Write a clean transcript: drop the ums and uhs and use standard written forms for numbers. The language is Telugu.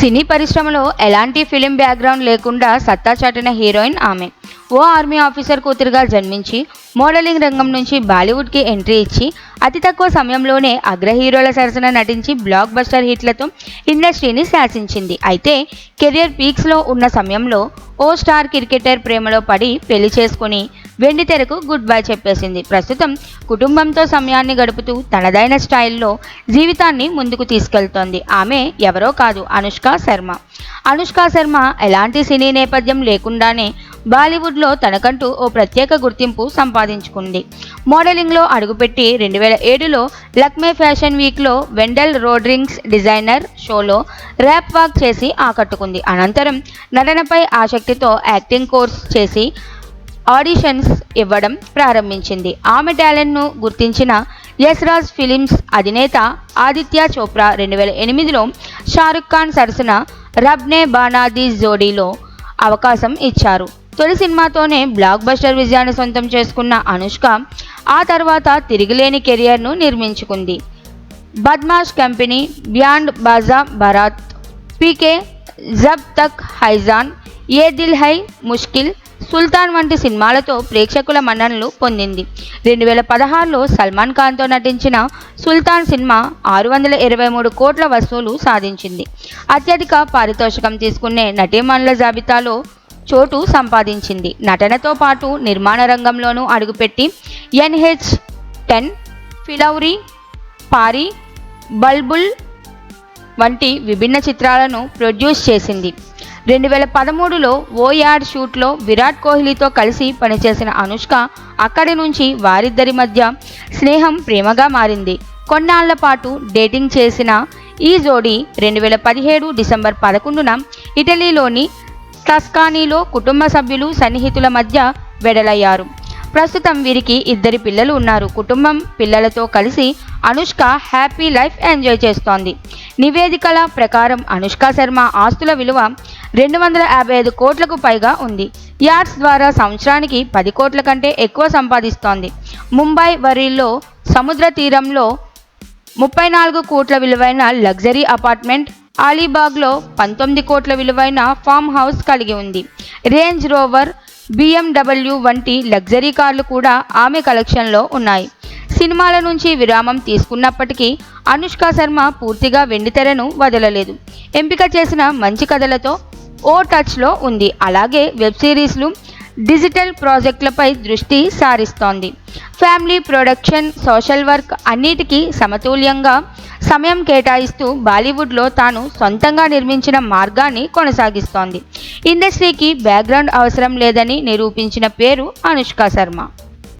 సినీ పరిశ్రమలో ఎలాంటి ఫిలిం బ్యాక్గ్రౌండ్ లేకుండా సత్తా చాటిన హీరోయిన్ ఆమె. ఓ ఆర్మీ ఆఫీసర్ కూతురుగా జన్మించి మోడలింగ్ రంగం నుంచి బాలీవుడ్కి ఎంట్రీ ఇచ్చి అతి తక్కువ సమయంలోనే అగ్ర హీరోల సరసన నటించి బ్లాక్ బస్టర్ హిట్లతో ఇండస్ట్రీని శాసించింది. అయితే కెరియర్ పీక్స్లో ఉన్న సమయంలో ఓ స్టార్ క్రికెటర్ ప్రేమలో పడి పెళ్లి చేసుకుని వెండితెరకు గుడ్ బై చెప్పేసింది. ప్రస్తుతం కుటుంబంతో సమయాన్ని గడుపుతూ తనదైన స్టైల్లో జీవితాన్ని ముందుకు తీసుకెళ్తోంది. ఆమె ఎవరో కాదు, అనుష్క శర్మ. అనుష్క శర్మ ఎలాంటి సినీ నేపథ్యం లేకుండానే బాలీవుడ్లో తనకంటూ ఓ ప్రత్యేక గుర్తింపు సంపాదించుకుంది. మోడలింగ్లో అడుగుపెట్టి 2007లో లక్మే ఫ్యాషన్ వీక్లో వెండెల్ రోడ్రింగ్స్ డిజైనర్ షోలో ర్యాప్ వాక్ చేసి ఆకట్టుకుంది. అనంతరం నటనపై ఆసక్తితో యాక్టింగ్ కోర్స్ చేసి ఆడిషన్స్ ఇవ్వడం ప్రారంభించింది. ఆమె టాలెంట్ను గుర్తించిన యశ్ రాజ్ ఫిలిమ్స్ అధినేత ఆదిత్య చోప్రా 2008లో షారుఖ్ ఖాన్ సరసన రబ్ నే బానా ది జోడీలో అవకాశం ఇచ్చారు. తొలి సినిమాతోనే బ్లాక్ బస్టర్ విజయాన్ని సొంతం చేసుకున్న అనుష్క ఆ తర్వాత తిరిగిలేని కెరియర్ను నిర్మించుకుంది. బద్మాష్ కంపెనీ, బ్యాండ్ బాజా బారాత్, పీకే, జబ్ తక్ హైజాన్, ఏ దిల్ హై ముష్కిల్, సుల్తాన్ వంటి సినిమాలతో ప్రేక్షకుల మన్ననలు పొందింది. 2016లో సల్మాన్ ఖాన్తో నటించిన సుల్తాన్ సినిమా 623 కోట్ల వసూలు సాధించింది. అత్యధిక పారితోషికం తీసుకునే నటీమణుల జాబితాలో చోటు సంపాదించింది. నటనతో పాటు నిర్మాణ రంగంలోనూ అడుగుపెట్టి NH10, ఫిలౌరీ, పారి, బల్బుల్ వంటి విభిన్న చిత్రాలను ప్రొడ్యూస్ చేసింది. 2013లో ఓ యాడ్ షూట్లో విరాట్ కోహ్లీతో కలిసి పనిచేసిన అనుష్క అక్కడి నుంచి వారిద్దరి మధ్య స్నేహం ప్రేమగా మారింది. కొన్నాళ్ల పాటు డేటింగ్ చేసిన ఈ జోడీ 2017 డిసెంబర్ 11న ఇటలీలోని టస్కానీలో కుటుంబ సభ్యులు సన్నిహితుల మధ్య వెడలయ్యారు. ప్రస్తుతం వీరికి 2 పిల్లలు ఉన్నారు. కుటుంబం పిల్లలతో కలిసి అనుష్క హ్యాపీ లైఫ్ ఎంజాయ్ చేస్తోంది. నివేదికల ప్రకారం అనుష్క శర్మ ఆస్తుల విలువ 255 కోట్లకు పైగా ఉంది. యాడ్స్ ద్వారా సంవత్సరానికి 10 కోట్ల కంటే ఎక్కువ సంపాదిస్తోంది. ముంబై వరీల్లో సముద్ర తీరంలో 34 కోట్ల విలువైన లగ్జరీ అపార్ట్మెంట్, అలీబాగ్లో 19 కోట్ల విలువైన ఫామ్ హౌస్ కలిగి ఉంది. రేంజ్ రోవర్, BMW వంటి లగ్జరీ కార్లు కూడా ఆమె కలెక్షన్లో ఉన్నాయి. సినిమాల నుంచి విరామం తీసుకున్నప్పటికీ అనుష్క శర్మ పూర్తిగా వెండితెరను వదలలేదు. ఎంపిక చేసిన మంచి కథలతో ఓ టచ్లో ఉంది. అలాగే వెబ్ సిరీస్లు, డిజిటల్ ప్రాజెక్టులపై దృష్టి సారిస్తోంది. ఫ్యామిలీ, ప్రొడక్షన్, సోషల్ వర్క్ అన్నిటికీ సమతుల్యంగా సమయం కేటాయిస్తూ బాలీవుడ్లో తాను సొంతంగా నిర్మించిన మార్గాన్ని కొనసాగిస్తోంది. ఇండస్ట్రీకి బ్యాక్గ్రౌండ్ అవసరం లేదని నిరూపించిన పేరు అనుష్క శర్మ.